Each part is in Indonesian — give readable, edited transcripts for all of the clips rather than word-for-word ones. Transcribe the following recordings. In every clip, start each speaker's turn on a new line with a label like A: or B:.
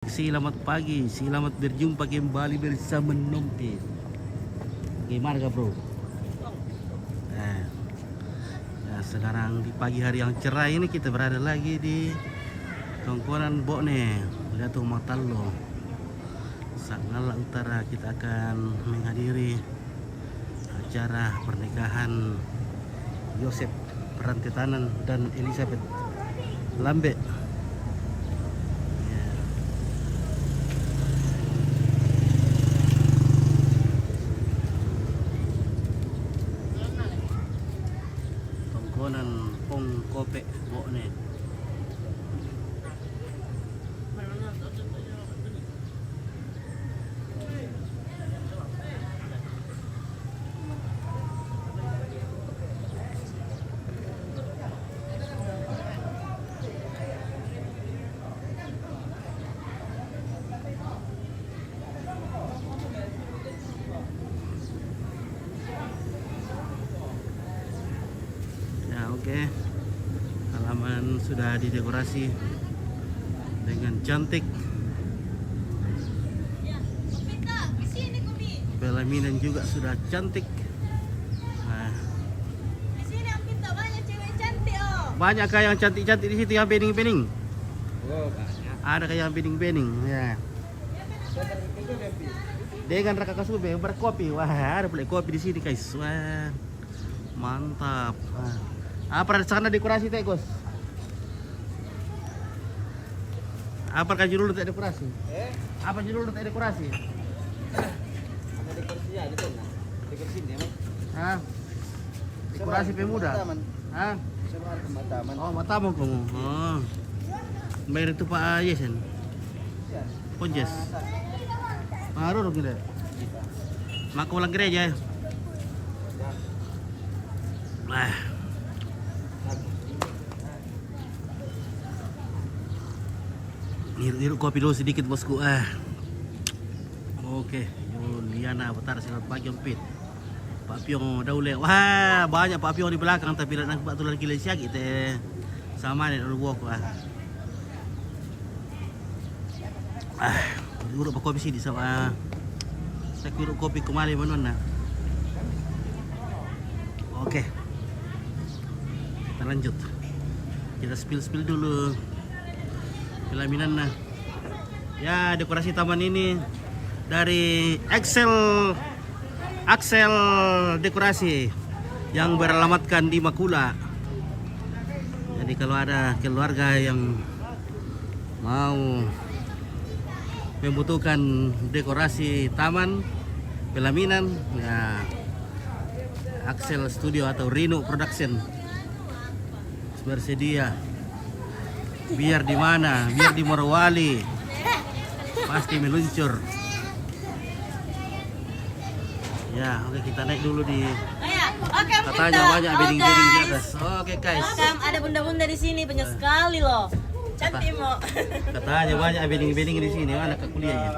A: Selamat pagi, selamat berjumpa kembali bersama Nompit. Gimana kah bro? Nah, ya sekarang di pagi hari yang cerah ini kita berada lagi di Tongkonan Bokne, Lihat Matalo, Sanggala Utara. Kita akan menghadiri acara pernikahan Yosep Perantetanan dan Elizabeth Lambe. Tongkonan Pong Kope Bokne. Oke, halaman sudah didekorasi dengan cantik. Pelaminan juga sudah cantik. Nah,
B: Di sini yang pinta banyak cewek cantik oh.
A: banyak kayak yang cantik-cantik di situ yang bening-bening.
C: Oh, banyak.
A: Ada kayak yang bening-bening. Ya. Dengan raka kasube berkopi. Wah, ada boleh kopi di sini guys. Wah, mantap. Wah. Apa di sana dekorasi teh, Gus? Apa kan judul teh dekorasi? Apa judul teh dekorasi?
C: Ada dekorasinya ada tuh. Dekorasi ini emang.
A: Hah? Dekorasi pemuda. Hah?
C: Sama taman.
A: Oh, matamu kamu. Oh. Bayar itu Pak Yesen. Ponjes. Baru dong kita. Mak ulang gereja. Nah. Hirup kopi dulu sedikit bosku. Oke, Juliana Batar selamat pagi Ompit. Pak Piong daule. Wah, banyak Pak Piong di belakang tapi nak Pak tulan kilo siag itu sama nih dulu wok hirup kopi sini sama saya hirup kopi kembali mana. Oke. Kita lanjut. Kita spill dulu pelaminan. Nah, ya dekorasi taman ini dari Axel Dekorasi yang beralamatkan di Makula. Jadi kalau ada keluarga yang mau membutuhkan dekorasi taman pelaminan, ya Axel Studio atau Rino Production bersedia. Biar di mana? Biar di Morowali. Pasti meluncur. Ya, oke kita naik dulu di.
B: Oke,
A: Katanya banyak bening-bening di atas. Oke, guys.
B: Ada bunda-bunda di sini banyak sekali loh. Cantik mo.
A: Katanya banyak bening-bening di sini. Mana ke kuliah ya?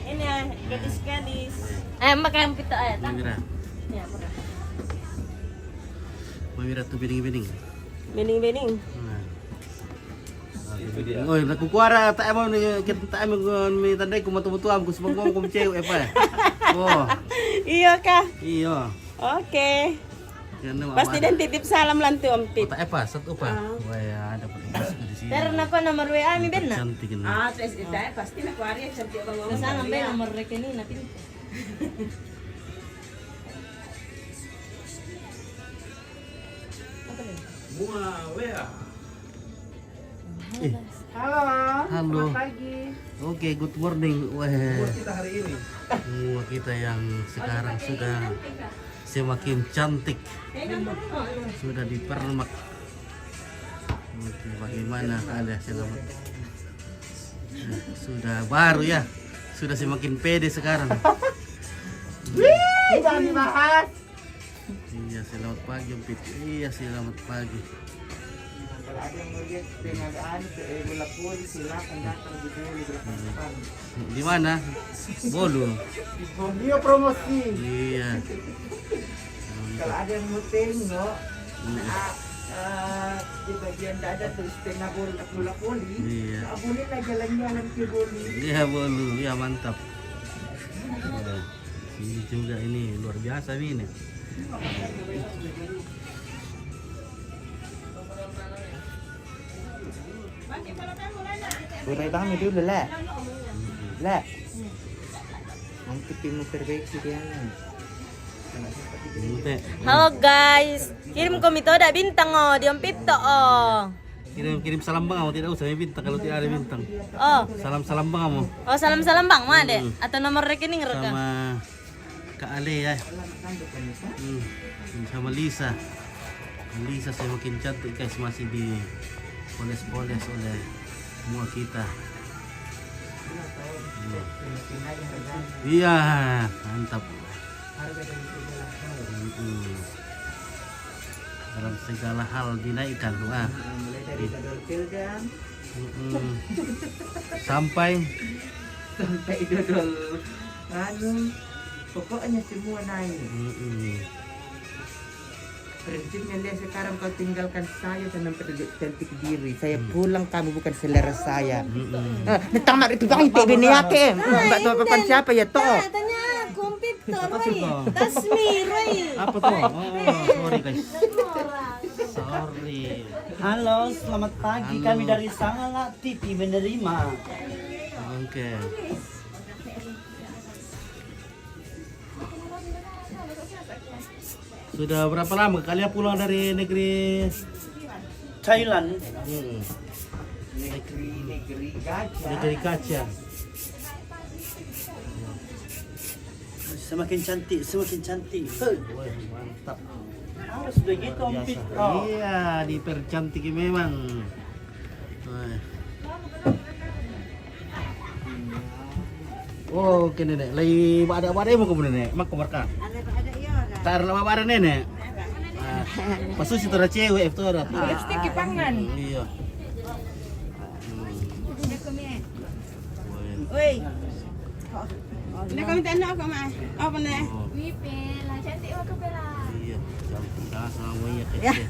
B: Ini ya, gadis-gadis. Mbak yang kita
A: Mira.
B: Ya,
A: Mira tuh bening-bening.
B: bening-bening.
A: Oh, nak kuara tak emang kita tak emang mitandai kumatu-mutu am kusmong kum cewek apa. Oh.
B: Iya kah?
A: Iya.
B: Oke.
A: Yan
B: Pasti dan titip salam lantu Ompit.
A: Tak apa, satu apa? Wah, ya ada masuk di sini.
B: Pero nako nomor WA mi ben na.
A: Cantik ini.
B: Terus itu pasti na kuari cantik bang ngomong. Sana ben nomor rekening na pintu.
C: Bunga WA.
B: Halo.
A: Halo.
B: Selamat pagi.
A: Oke, good morning. Wah.
C: Buat kita hari ini.
A: Kita yang sekarang sudah semakin cantik. Sudah dipermak. Oke, bagaimana kalian selamat? Sudah baru ya. Sudah semakin pede sekarang.
B: Jangan dibahas.
A: Iya, selamat pagi Ompit. Iya, selamat pagi.
C: Kalau ada yang melihat pengadaan bola pun silakan datang di sini di depan.
A: Di mana? Bolu.
C: Dia promosi.
A: Iya.
C: Kalau ada yang mau tengok, Di bagian dada tuh setengah bola voli.
A: Iya.
C: Boleh lah jalan-jalan ke voli.
A: Iya bolu, ya mantap. Nah, ini juga ini luar biasa ini.
C: Urai kami dulu lah. Lah. Nanti tim perbaiki dia.
A: Ente.
B: Halo guys, kirim komito ada bintang oh, di Pipto oh.
A: Kirim salam bang, tidak usah bintang kalau tidak ada bintang.
B: Oh,
A: Salam bang kamu
B: salam bang, mah deh. Atau nomor rekening reka?
A: sama Kak Ale ya. Sama Lisa. Lisa saya makin cantik guys, masih di poles-poles oleh semua kita. Iya, mantap. Dalam segala hal dinaikkan doa.
C: Mulai dari dodol kan.
A: Sampai
C: Dodol pokoknya semua naik. Prinsipnya dia sekarang kau tinggalkan saya dan cantik diri. Saya pulang, kamu bukan selera saya. Tamat itu bang itu gini ya ke. Mbak tahu apa siapa ya toh?
B: Tanya aku Pipto, Roy. Tasmi, Roy.
A: apa tuh? Oh, sorry guys. Sorry.
D: Halo, selamat pagi.
A: Halo.
D: Kami dari Sangala TV menerima.
A: Oke. Sudah berapa lama kalian pulang dari negeri
D: Thailand.
C: Negeri gajah.
A: negeri kaca?
D: Semakin cantik, semakin cantik.
A: Wah, mantap.
D: Harus begitu, Om
A: Biasa.
D: Pito.
A: Iya, dipercantik memang. Wah. Oh, oke nenek. Lagi ada mau ke nenek? Mak ke marka. Tak ada lama ada nenek. Pasu situ ada cewek itu ada.
B: Lipstick kipangan.
A: Iya.
B: Woi. Ini kami tanya apa mah? Apa nih?
E: Wipela, cantik wah kepala.
A: Iya, cantik dah sama iya kayaknya.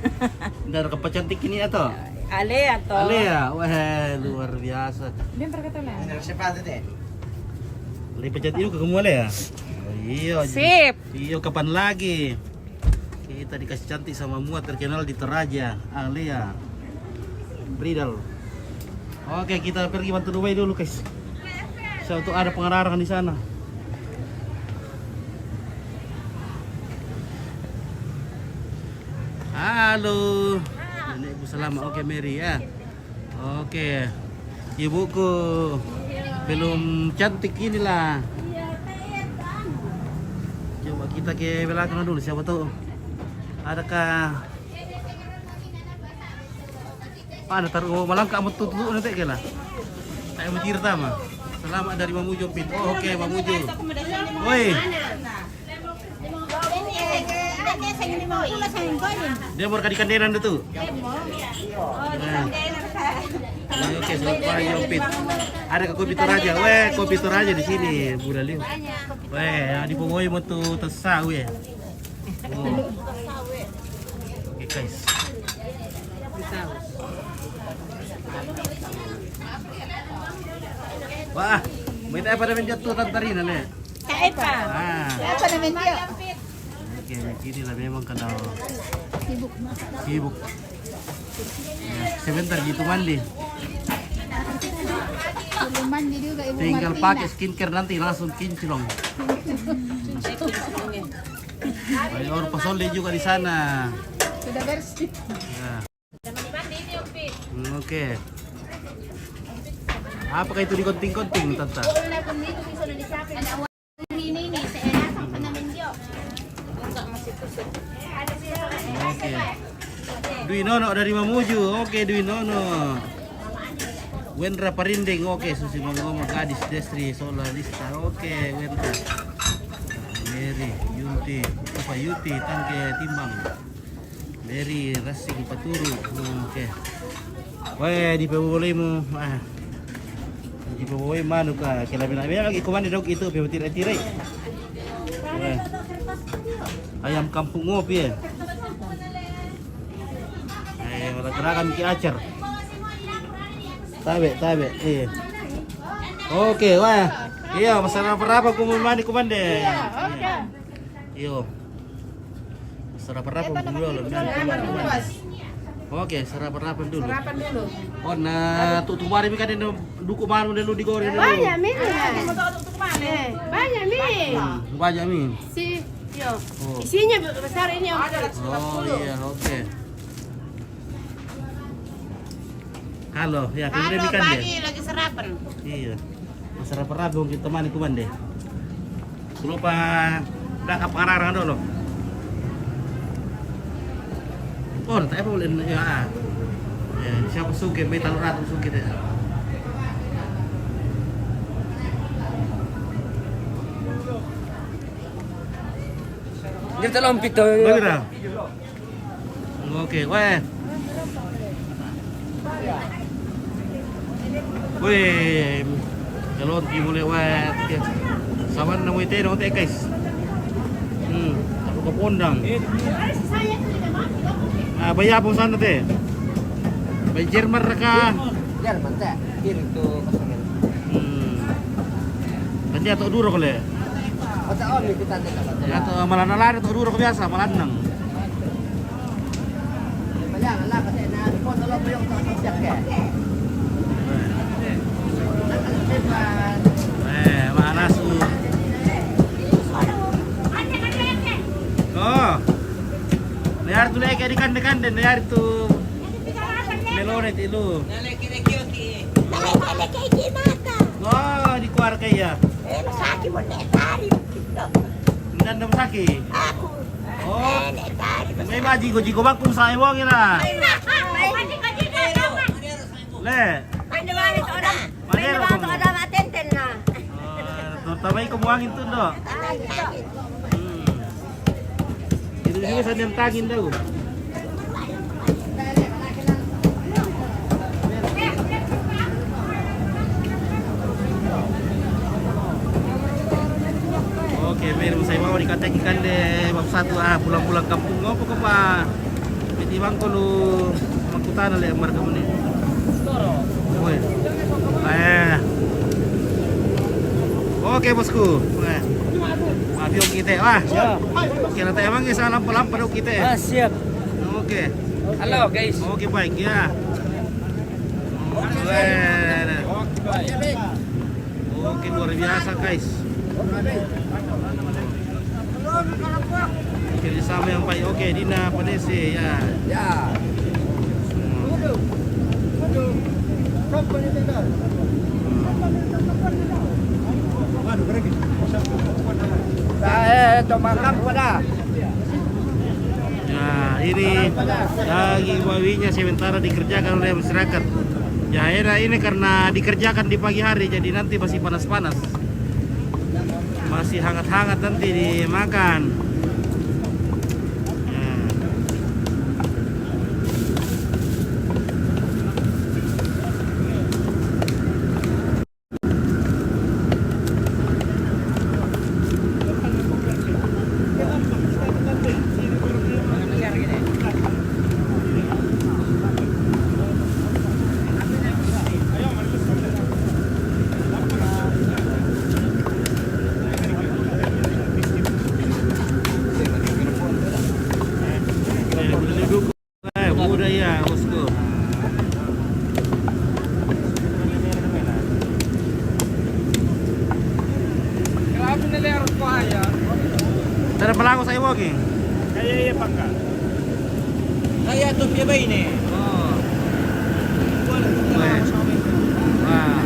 A: Dar kepa cantik ini atau?
B: Ale atau?
A: Ale ya, wah luar biasa.
B: Dia berkata lah.
C: Siapa tadi?
A: Lebih cantik itu ke Ale ya? Oh, iya.
B: Sip.
A: Iya, kapan lagi? Kita dikasih cantik sama muat terkenal di Toraja, Alia Bridal. Oke, kita pergi bantu Dubai dulu, guys. So, untuk ada pengarahan di sana. Halo. Nenek Ibu Salama. Oke, Mary ya. Oke. Ibuku belum cantik inilah. Coba kita ke belakang dulu, siapa tahu adakah ada taruh malam kamu tutup nanti ke lah. Saya mau cerita mah. Selamat dari Mamuju Pin. Oh, oke Mamuju. Woi. Dia mau kadi kanderan itu. Nah. Oke, selamat pagi Pin. Ada ke kopi Toraja. Weh, kopi Toraja di sini, Bunda Liu. Weh, di Pemoi mau tuh tesau ya. Oh. Oke guys. Wah, may tayo pa namin dyan tutan tarin, ano eh?
B: Kaya pa.
A: Ah,
B: Apa naman dia?
A: oke, ini lah memang kena sibuk. Ya, sebentar gitu mandi.
E: Mandi juga Ibu
A: Tinggal
E: Martina.
A: pakai skincare nanti langsung kinclong. Ayo orang pasole juga di sana.
E: Sudah bersih.
A: Ya. Oke. Apakah itu dikonting-konting, Tante?
E: Ini nih, saya sampai namin dia.
A: Oke. Dwi Nono dari Mamuju. Oke, Dwi Nono. Wendra Parinding. Oke, Susi ngomong gadis Destri Solalista. Oke, Wendra. Mary, Yunti, apa Yuti, Tangke Timbang. Mary Rasing Paturu. Oke. Weh, di pebole mo. Ah. Di pebole manu ka. Kailangan lagi kuman dog itu tirai-tirai. Ayam kampung ngopi ya. Seragam Ki Acer. Tabe, iya. Oke, wah. Iya, masalah berapa kumandi kumande? Iya. Iyo. Masalah berapa dulu? Oke, sarapan dulu. Oh, nah, tutup mari mi kan duku maru dulu digoreng dulu.
B: Banyak mi. Banyak mi.
A: Banyak mi.
B: Isinya besar ini Om.
A: Oh iya, oke. Halo, ya kita ikan deh.
B: Lagi sarapan.
A: Iya. Sarapan rabung kita mani kuman deh. Lupa dah kapangarang dulu. Oh, tak boleh ya. Ya, siapa suka metal ratu suka deh.
C: Kita lompit tuh.
A: Bagus. Oke, weh. Weh, kalau mulai weh, sawan namu itu nong guys. Aku kepondang. Ah, bayar pun sana teh. Bayar Jerman reka.
C: Jerman teh. Kirim tuh kosongin.
A: Nanti atau duro kali.
C: Otak om kita teh kalau.
A: Ya atau malah nalari atau duro biasa malah nang.
C: Bayang lah katanya nah, pon kalau beliau tak siap ke.
A: Mana su? Oh. Nayar tu lagi di kan nayar tu. Melone itu. Oh, di keluar kaya.
B: Masaki mo netari.
A: Mindan na masaki. Oh. May majigo bang kung sa iwang ina. Le. Manero ko. Tamay kumuangin tu do. Itu juga sa tagin daw. Oke, meron saya mau dikatakan deh bab satu pulang-pulang kampung ngopo ko pa. Piti bang ko lu magkutana le marga mo ni. Oke. Oke bosku. Maaf yung kita wah. Oke, nanti emang isa lampa daw kita.
C: Siap.
A: Oke.
C: Halo guys.
A: Oke baik ya. Oke luar biasa guys. Kerjasama yang baik. Oke, Dina Padese ya.
C: Ya. Tomakan pada.
A: Ya, ini daging babinya sementara dikerjakan oleh masyarakat. Ya, ini karena dikerjakan di pagi hari, jadi nanti masih panas-panas. Masih hangat-hangat nanti dimakan. Budaya bosku. Tara pala ako sa iwo king.
D: Kaya pangka.
C: Saya tuh dia ini.
A: Oh. Wah.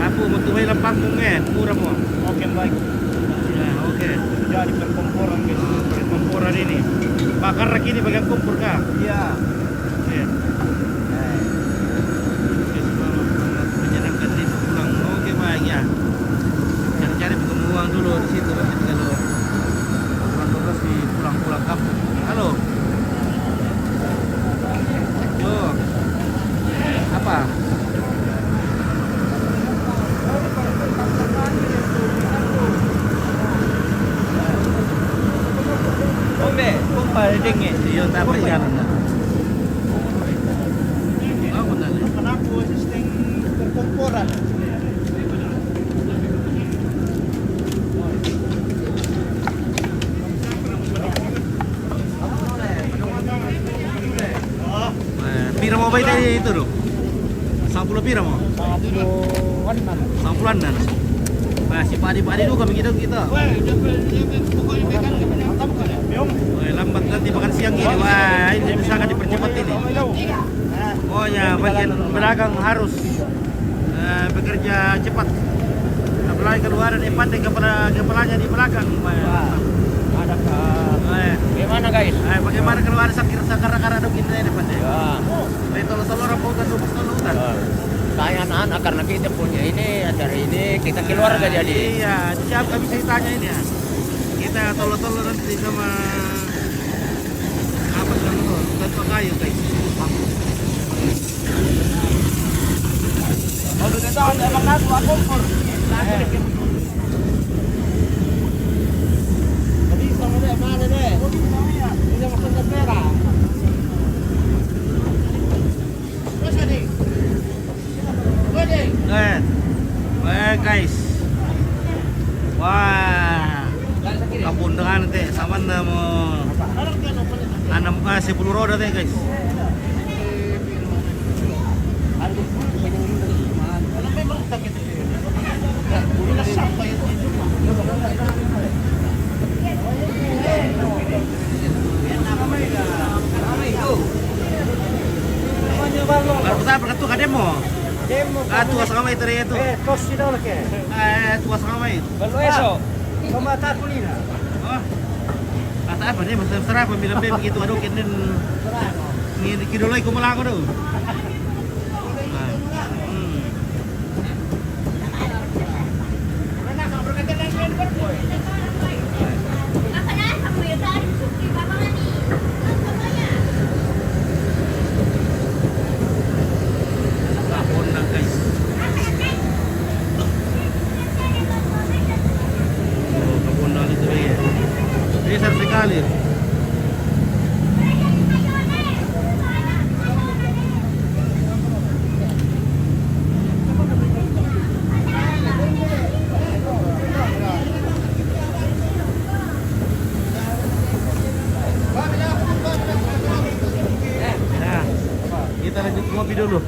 A: Aku mutuway lang pangkungen, mura mo.
D: Oke baik.
A: Ya, oke.
D: Jadi perkomporan guys.
A: Perkumpulan ini. Bakar ini bagian kumpur kah?
D: Iya.
A: Oke. Menyenangkan diri pulang. Oke baik ya. Cari-cari pengemuang dulu di situ nanti kalau terus di pulang kampung. Halo. Yo. Apa?
D: Ombe, kumpa dingin.
A: Iya, tak apa jalan. mau bayi tadi itu loh. 10 pira mau? 10-an nan. Nah, si padi-padi dulu kami kita. Wah, lambat nanti makan siang ini. Wah, ini sangat dipercepat ini. Pokoknya bagian pedagang harus bekerja cepat. Apalagi keluar dan pandai kepalanya di belakang.
C: Gimana guys?
A: Bagaimana keluar sakar-sakar dong kita ini pandai. Tolong-tolong rampokan hutan.
C: Saya anak-anak karena kita punya ini acara ini kita keluarga jadi.
A: Iya, siapa kami bisa ditanya ini ya. Kita tolong-tolong nanti sama apa itu tanpa kayu guys.
C: Oh, sudah tahu ada makan kompor. Tadi sama dia mana deh? Ini makan tempera.
A: Guys. Wah. Kampung dengan teh sama mau anam 10 roda teh guys. Baru perketu ka demo. Tuas sama itu ya tuh.
D: Kos sino na ke?
A: Tuas sama itu.
D: Balu eso. Kamata kulina.
A: Oh. Kata apa nih? Mas terserah pembilang begitu aduh kinin. Ini kidolay ko malang ko daw. Sekali. Nah, kita lanjut ngopi dulu.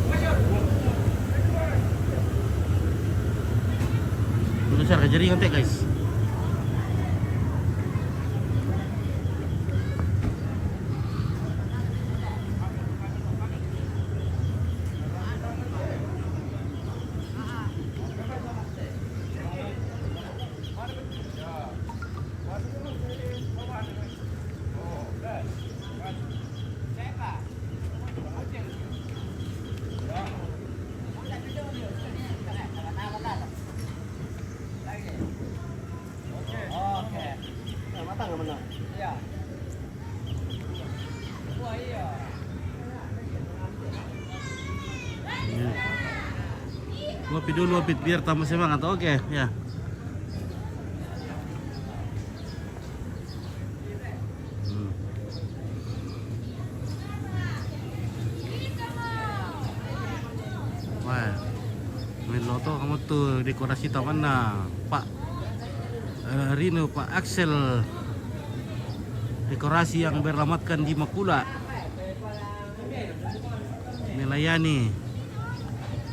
A: Dulu share ke jaringan teh guys. Ngopi dulu biar tambah semangat. Oke, ya. Wah, main loto kamu tuh dekorasi taman nah, Pak Rino, Pak Axel, dekorasi yang beralamatkan di Makula, melayani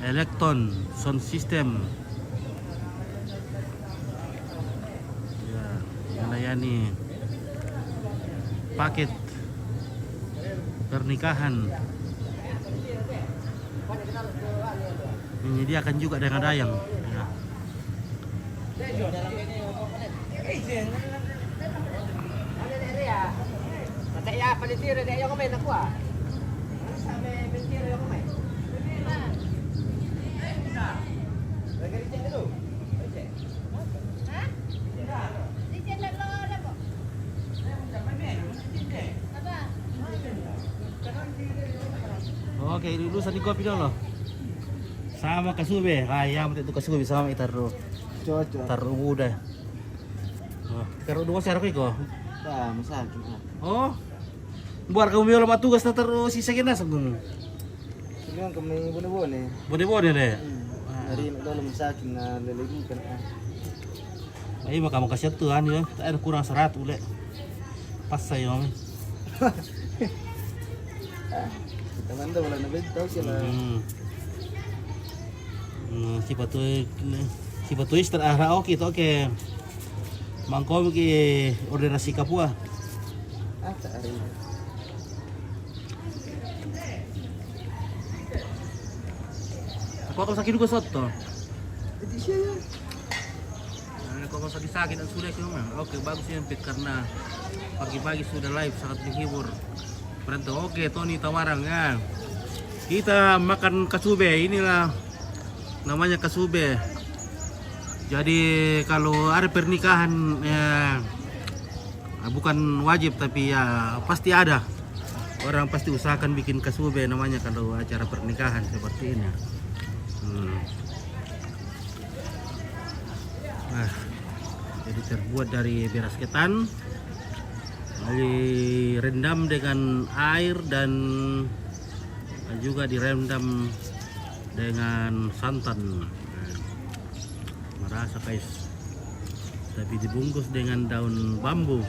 A: Elektron sound system, ya, melayani paket pernikahan, menyediakan juga dengan dayang. Ya. Oke, lulusan di kopi dulu. Sama kasube, ayam itu kasube sama itaruh.
C: Cocok.
A: Taruh muda. Oh, taruh dua serak iko.
C: Dah, masakin.
A: Oh. Buat kamu biar lama tugas taruh sisa kena sebelum.
C: Sekarang kami bone-bone.
A: Bode-bode deh.
C: Hari ini dalam masakin na lelegi kan.
A: Ayo maka mau kasih tuhan ya, tak ada kurang 100 ulek. Pas saya om.
D: Kamanda wala na bentaw sila.
A: Si Patuis terarah oke to oke. Mangko ki order si kapua.
D: Ari.
A: Ako sakit juga soto.
D: Jadi siya yan.
A: Kalau sakit dan sudah ke rumah. Oke, bagus ya Pit karena pagi-pagi sudah live sangat menghibur. Berarti oke Tony Tamarang ya. Kita makan kasube, inilah namanya kasube. Jadi kalau ada pernikahan ya bukan wajib tapi ya pasti ada. Orang pasti usahakan bikin kasube namanya kalau acara pernikahan seperti ini. Jadi terbuat dari beras ketan, direndam dengan air dan juga direndam dengan santan. Merasa guys, tapi dibungkus dengan daun bambu.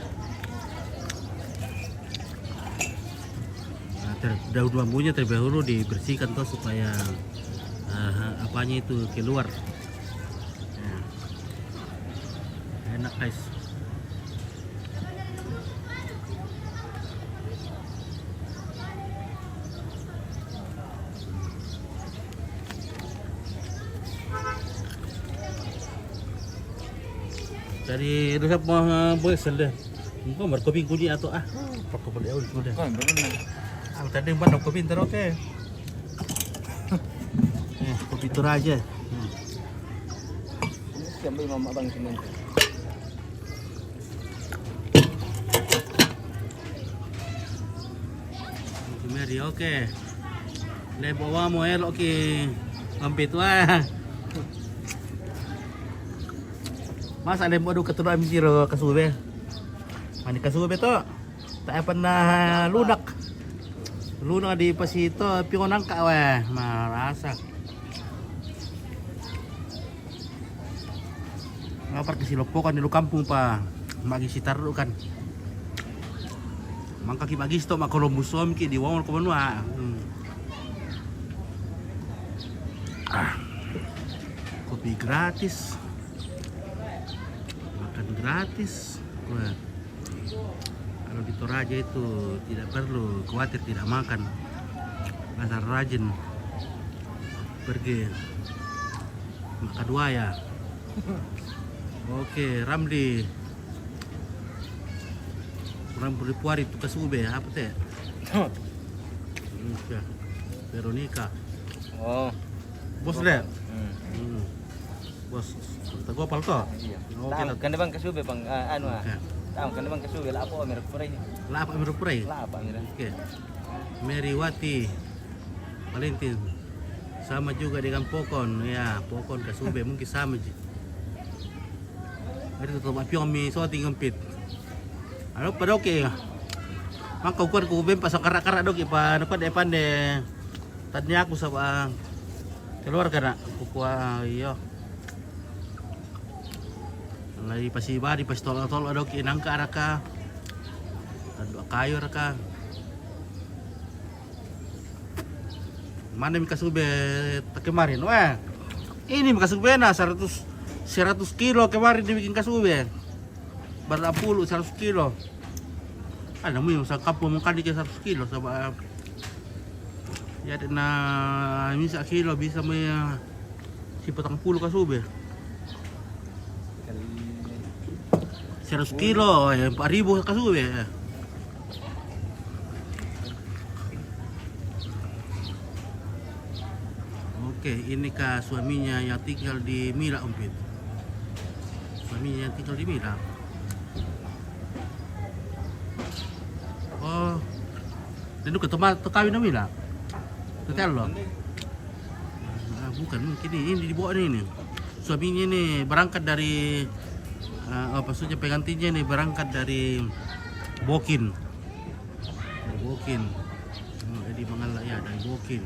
A: Daun bambunya terlebih dahulu dibersihkan tuh supaya apanya itu keluar. Enak guys. Dari resep boleh sel. Engkau berkopi kuning atau perkopi awal sudah.
D: Kan benar.
A: Tadi mana kopi ntar oke. Kopi Toraja.
D: Siapa yang mama bang semen?
A: Meri oke. Le bawa moel oke. Ampit wah. Mas ada mau keturunan miro kasube. Mani kasube to. Tak pernah lunak. Lunak di pasito pionang ka weh. Marasa. Ngapar ke silopokan di lu kampung pa. Magi sitar kan. Mangka ki magisto makolombus ki di wawon ko manua. Kopi gratis. Makan gratis. Wah. Kalau di Toraja itu tidak perlu khawatir tidak makan. Asal rajin pergi makan dua ya. Oke, Ramli. Ramli Puari itu kasube apa teh? Veronica.
D: Oh.
A: Bos deh. Bos. Kita gopal toh.
D: Iya.
A: Oke.
D: Kan bang kasube bang anu ah. Tahu kan bang kasube lah apa merek purei.
A: Lah apa merek purei?
D: Lah apa merek.
A: Oke. Meriwati. Valentin. Sama juga dengan Pokon ya, Pokon kasube mungkin sama sih. Ada tuh tapi kami so tinggal pit. Ano pa oke. Maka ukuran ko ben pasang karak-karak dok ipa dapat depan de. Tadnya aku sa keluar kana kukuha iyo. Lagi pasiba di pastol-tol dok inang ka araka. Tadwa kayo raka. Mana mi kasube kemarin? Wah. Ini mi kasube na 100 kilo kemarin dibikin kasube. Berapa puluh 100 kilo. Ada mo yung sa kapwa mong kadi 100 kilo sa ya na misa kilo bisa mo si patang pulo kasube. 100 kilo, 4,000 kasube. Oke, ini kah suaminya yang tinggal di Mila Umpit. Suaminya yang tinggal di Mila. Oh, dan ketemu kawin na Mila. Total lo. Bukan mungkin ini dibawa ini. Suaminya ini berangkat dari maksudnya pengantinnya ini berangkat dari Bokin. Dari Bokin. Jadi mengalah ya dari Bokin.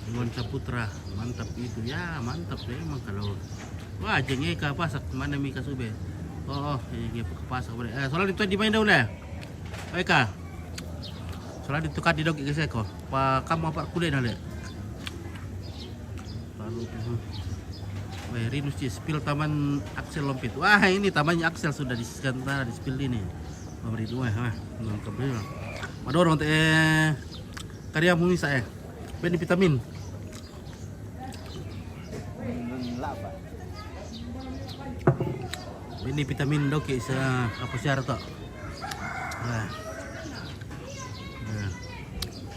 A: Nuan Saputra, mantap itu ya, mantap ya emang kalau wah jengnya ke pasak mana mi kasube. Oh, jengnya ke pasak. Soalnya itu di main daun ya. Eka. Soalnya ditukar di dok geseko. Apa kamu apa kuliah nale? Lalu wah, Rinus spill taman Axel Lompit. Wah, ini tamannya Axel sudah disisikan di spill ini. Memberi dua, nangkep dia. Madorong karya mumi saya. Beni vitamin.
D: Lapa.
A: Ini vitamin dok sa apa siar to. Nah.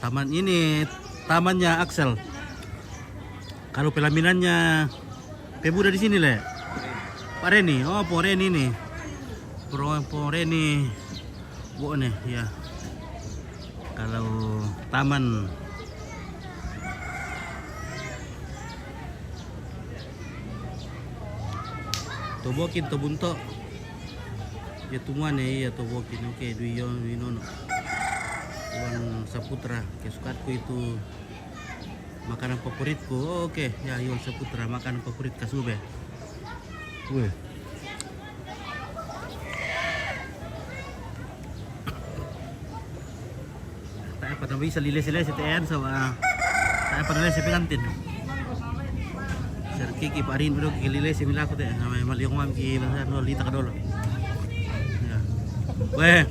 A: Taman ini tamannya Axel. Kalau pelaminannya Pemuda di sini le. Pak Reni, oh Pak Reni nih. Pak Reni, bu nih ya. Kalau taman Tobokin Tobunto. Ya tumuan ya Tobokin. Oke, Dwinono. Iwan Saputra, kesukaanku itu makanan favoritku. Oke, ya Iwan Saputra makanan favorit Kasube. Wih. Tak apa bisa lilis-lilis TN sama tak apa lilis pengantin. Sir Kiki Pak Rin udah lilis sini aku teh namanya maliong mamki bahasa lita kadolo. Ya. Weh.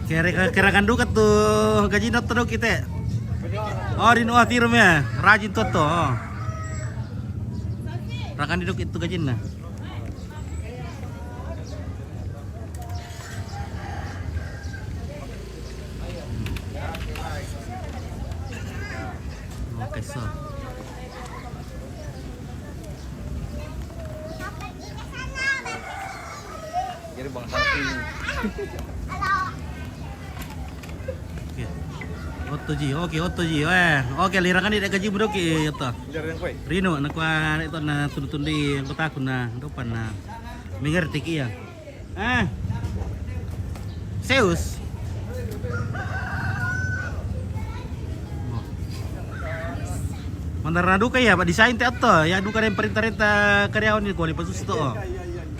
A: Kira kan dukat tuh gaji not tuh kita. Oh di nuah tirum ya, rajin tuh tuh. Rakan duduk itu gaji nah. Oke so.
D: Jadi bang sapi.
A: Otoji, oke lirakan di gaji bro ki yata.
D: Jadi yang kue.
A: Rino anak kuan itu na tundi yang kota aku na depan na mengerti ki ya. Zeus. Mandar duka ya, Pak desain teh atau ya duka yang perintah karyawan ini kuali pasus to.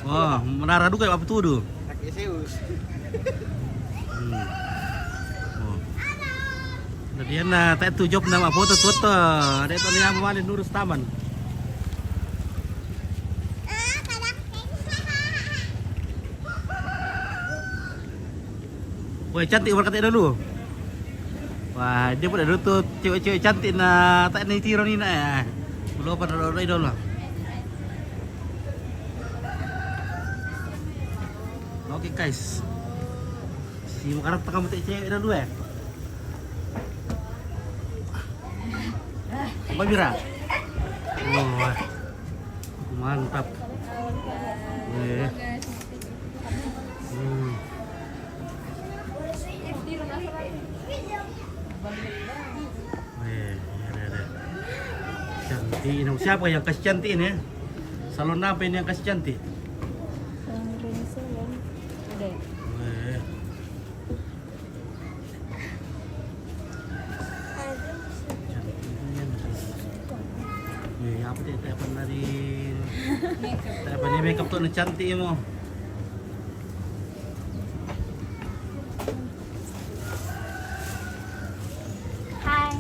A: Oh, menara duka apa tuh do?
D: Kaki Zeus.
A: Dia na tak tu job nama foto-foto. Ada tu ni apa malin nurus taman. Wah cantik berkata dulu. Wah dia pun ada tu cewek-cewek cantik na tak ni tiro ni na ya. Belum pada orang idol lah. Oke guys. Si makan kamu tak cewek dulu ya. Apa Mira? Wah, mantap. Cantik. Siapa yang kasih cantik ini? Salon apa ini yang kasih cantik? Apa dia tak pernah di tak pernah makeup tu nak cantik mo.
E: Hai.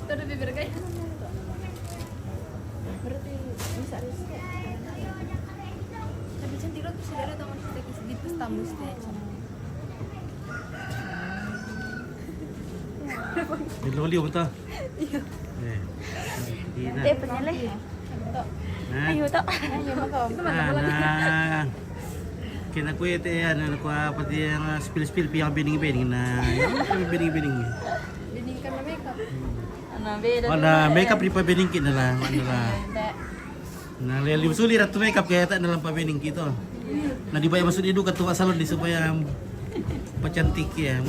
E: Tuh bibir kayak. Berarti bisa reset. Tapi cantik lo sudah ada teman kita di tamu stage.
A: Loli betul.
E: Iya.
A: Ina.
E: Dia penyeleh. Ayo tok. Ayo makan.
A: Nah. Kena kue teh ana ko apa dia yang spill piang bening-bening na. Yang bening-bening.
E: Bening karena makeup.
B: Ana beda.
A: Ada makeup di pabening kita lah, mana lah. Nah, leli sulit ratu makeup kayak tak dalam pabening kita. Nah, dibayar masuk itu ke tuak salon di supaya pecantik ya.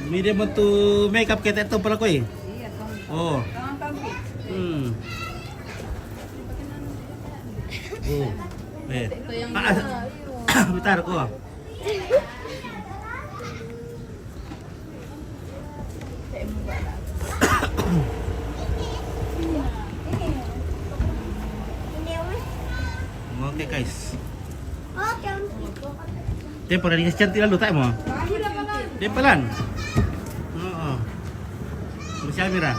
A: Ini dia bentuk makeup kayak tak tahu pala koi. Oh. Oh. Bentar ko. Oke guys. Tempel dari cantik lalu tak mau? Tempelan. Oh. Bersih Mira.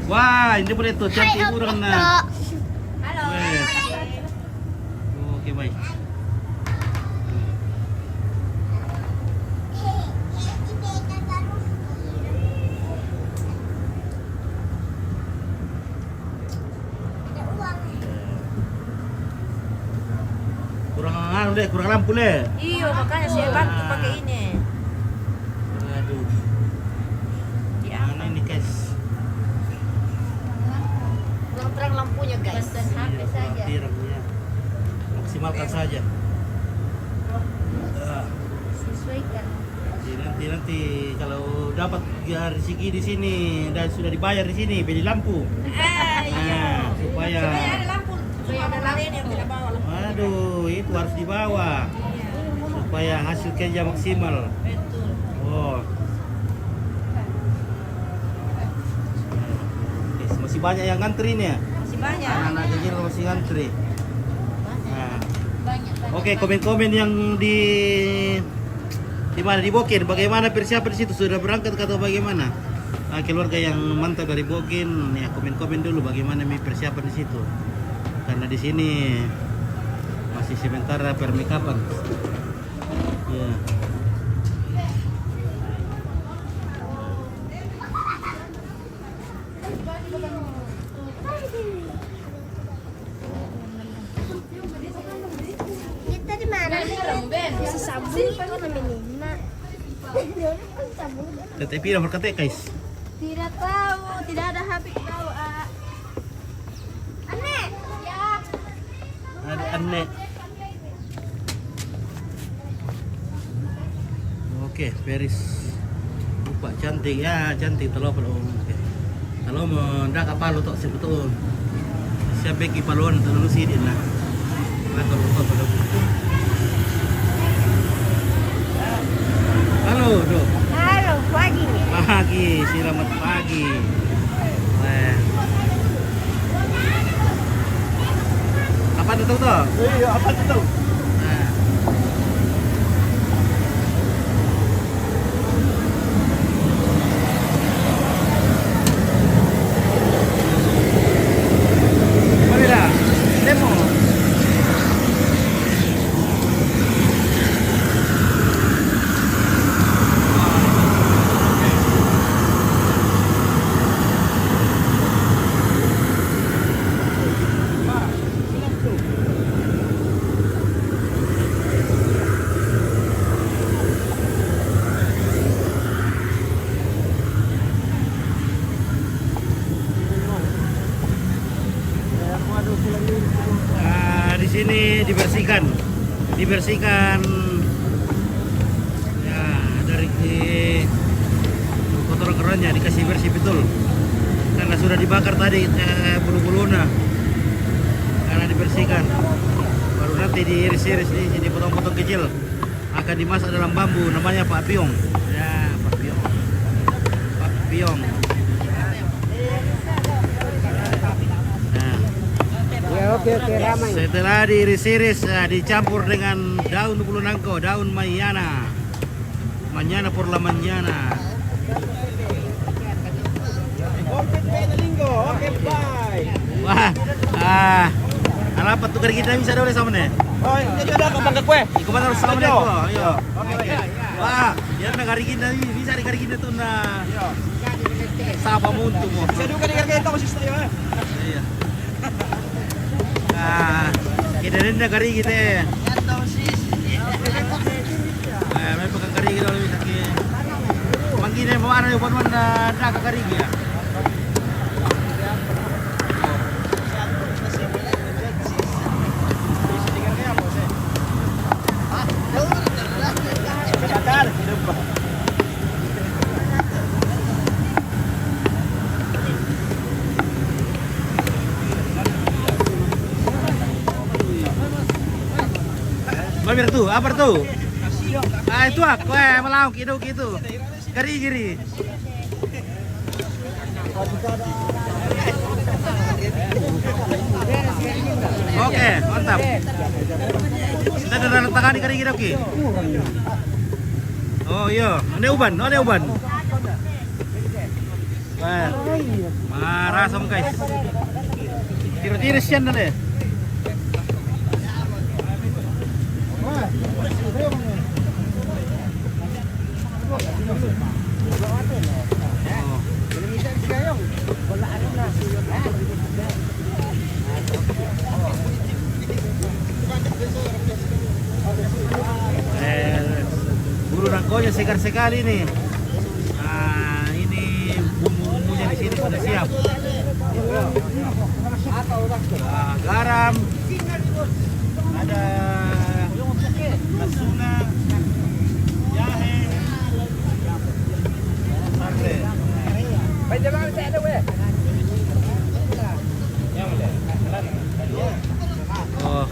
A: Wah, ini boleh tuh cantik kurang nah.
E: Halo.
A: Oke, baik. Kurang lampu deh.
B: Iya, makanya saya bantu pakai ini.
A: Aduh. Mana ini guys?
B: Kurang terang lampunya, guys.
E: HP saja.
A: Maksimalkan saja.
E: Sesuaikan.
A: Nanti kalau dapat rezeki di sini dan sudah dibayar di sini beli lampu. Nah, supaya
B: lampu. Supaya ada lampu yang tidak bawa.
A: Aduh, itu harus dibawa supaya hasil kerja maksimal.
B: Betul.
A: Oh. Masih banyak yang ngantri nih ya.
B: Masih banyak.
A: Anak-anak kecil masih ngantri. Nah.
E: Banyak.
A: Oke, komen-komen yang di mana di Bokin, bagaimana persiapan di situ, sudah berangkat atau bagaimana? Nah, keluarga yang mantap dari Bokin, ya komen-komen dulu bagaimana persiapan di situ. Karena di sini masih sementara permekapan. Ya.
E: Kita di mana? Bisa sabun itu namanya. Sabun.
A: Tetapi nomor kata guys.
E: Tidak tahu, tidak ada HP tahu. Aneh. Ya.
A: Ada aneh. Oke, beres. Lupa cantik ya, cantik telur pada oke. Kalau mau ndak apa lu tok sebetul. Siap bagi paluan untuk lulus ini lah. Atau lupa pada. Halo, Dok.
E: Halo, pagi.
A: Pagi, selamat pagi. Nah. Apa itu tuh?
D: Iya, apa itu?
A: Nah. Mira, demo. Di sini dibersihkan ya dari kotoran kerannya dikasih bersih betul karena sudah dibakar tadi bulu-bulunya karena dibersihkan baru nanti diiris-iris jadi potong-potong kecil akan dimasak dalam bambu namanya Pak Piong ya Pak Piong.
C: Oke, ramai.
A: Setelah diiris-iris dicampur dengan daun bulu nangko, daun mayana. Mañana por la mañana.
D: Oke, bye.
A: Wah. Alapat tuh kari kita bisa boleh sama nih.
D: Oh, jadi ada kapan ke kue?
A: Iko mana harus sama nih kok. Ayo.
D: Oke.
A: Wah, biar na kari kita bisa di kari kita tuh na. Sapa muntu mo.
D: Bisa juga dikerjain tau sister ya.
A: Iya. Kita rin na kari kita. May pagkakari kita ulit sakit. Manggina mo ano yung buwan na nakakari kita. Mamir tuh, apa tuh? Itu aku melauk gitu. Giri. Oke, mantap. Kita ada tangan di kiri oke. Oh iya, ini uban. Wah, marah sama guys. Tiris sian deh. Bulu nangkonya segar sekali nih. Nah, ini bumbu-bumbunya di sini sudah siap. Nah, garam, ada kasuna, jahe, sate. Oh,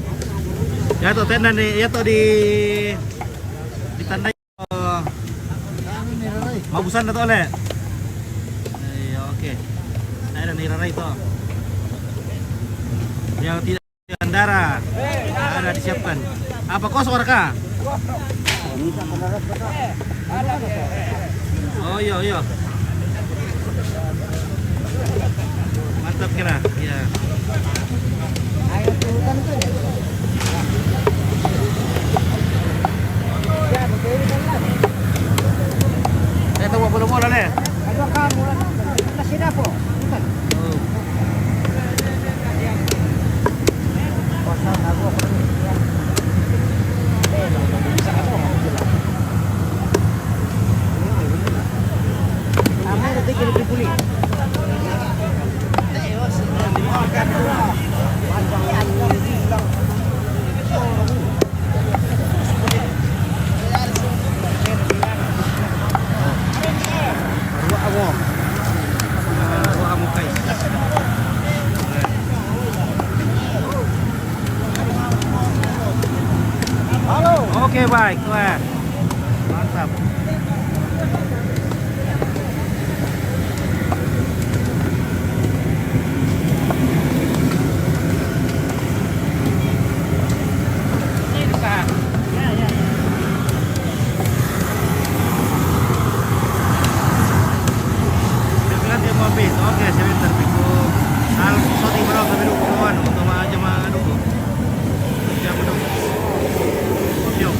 A: ya tuh tenda nih, ya tuh di tanda. Mabusan na to ole. Oke. Saya ada nirarai itu. Yang tidak bandara ada disiapkan. Apa kos warga? Oh iya. Mantap kira. Ya. Saya tahu belum mulai nih.
C: Ada kamu nasi dapur.
A: Oke baik, wah. Mantap. Oke, sebentar Piku. Al sorry bro, kami dulu kawan untuk aja madu. Jam dulu. Yuk.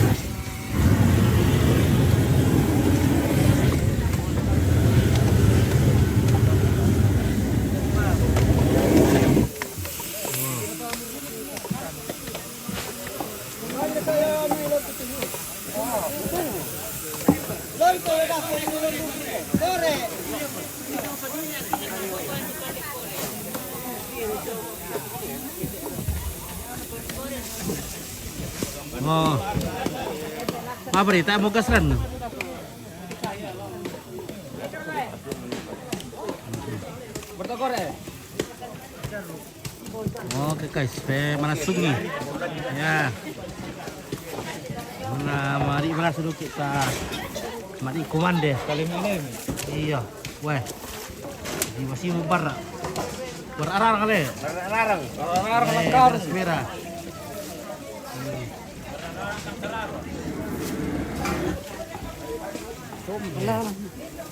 A: Oh, apa berita mau kasran? Oke guys, mana sungi? Ya, mari dulu kita mari komande. Iya, weh, di masih mubar. Berarang kali. Berarang merah.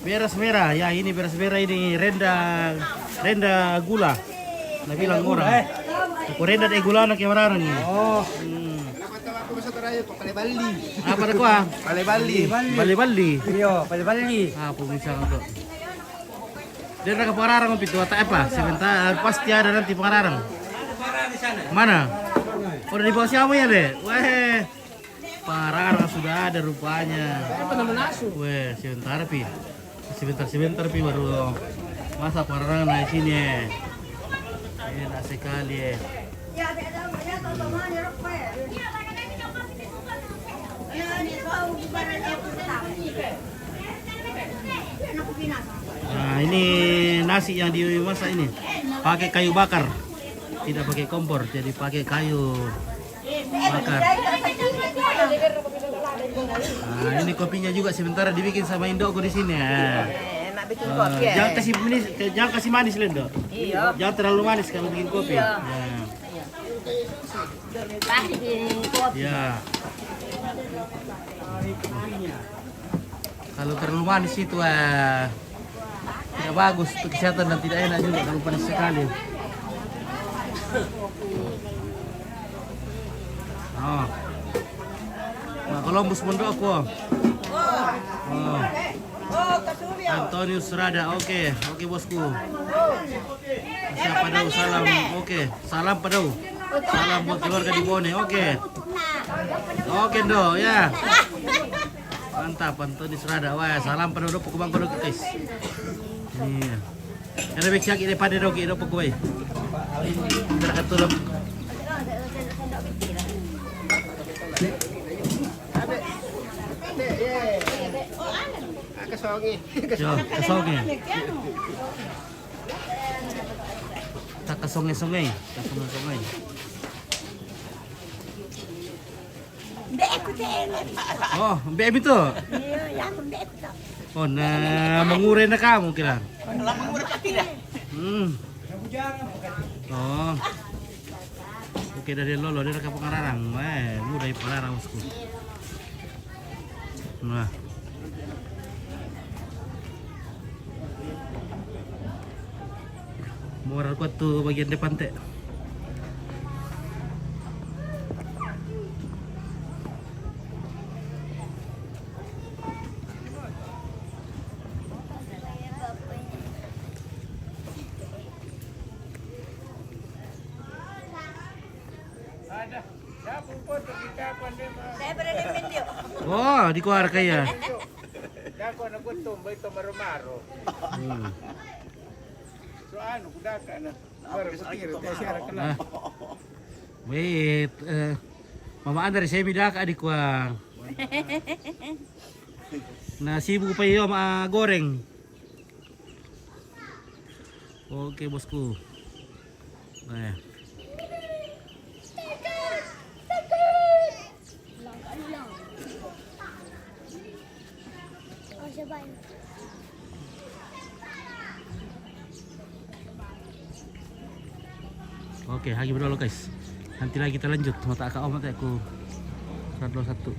A: Beras merah, ya ini beras merah ini renda gula. Nah bilang orang. Aku renda gula anak yang marah nih. Oh. Apa ada kuah? Bali.
C: Iya, bali.
A: Apa bisa untuk? Dia nak pengarang itu atau apa? Sebentar pasti ada nanti pengarang. Mana? Udah di bawah siapa ya deh? Weh. Pengarang sudah ada rupanya. Weh, sebentar pi baru masa pengarang naik sini. Enak sekali. Nah, ini nasi yang dimasak ini pakai kayu bakar, tidak pakai kompor, jadi pakai kayu bakar. Nah, ini kopinya juga sementara dibikin sama Indoko di sini.
C: Enak bikin kopi.
A: Jangan kasih manis Lendo.
C: Iya.
A: Jangan terlalu manis kalau bikin kopi.
C: Iya.
A: Ya. Ya. Kalau terlalu manis itu tidak bagus untuk kesehatan dan tidak enak juga kalau panas sekali. Oh. Nah, Columbus Mondoko. Oh. Antonius Rada, oke bosku. Siapa dong salam, oke, salam padau. Salam buat keluarga di Bone, oke do ya. Mantap Antonius Rada, wah salam padau do pokok bang padau guys. Iya. Ada bek siak ini pada do do pokok bay. Terkatulog. Kasongi. Tak kasongi. Oh, mbak itu. Oh, nah mengurai na kamu kira. Oh. Oke dari lolo dari kapung Ararang. Mudah Ararang bosku. Nah. Moral kuat tuh bagian depan teh. Oh, di keluarga ya.
D: Dako na gutom bay to maro-maro. So ano kudaka na. Para sakit kay siya ka lang.
A: Wait, Mama Andar saya midaka adik ko. Na sibuk pa iyo goreng. Oke bosku. Nah. Oke, lagi berdoa guys. Nanti lagi kita lanjut. Mata aku, mata aku. 121.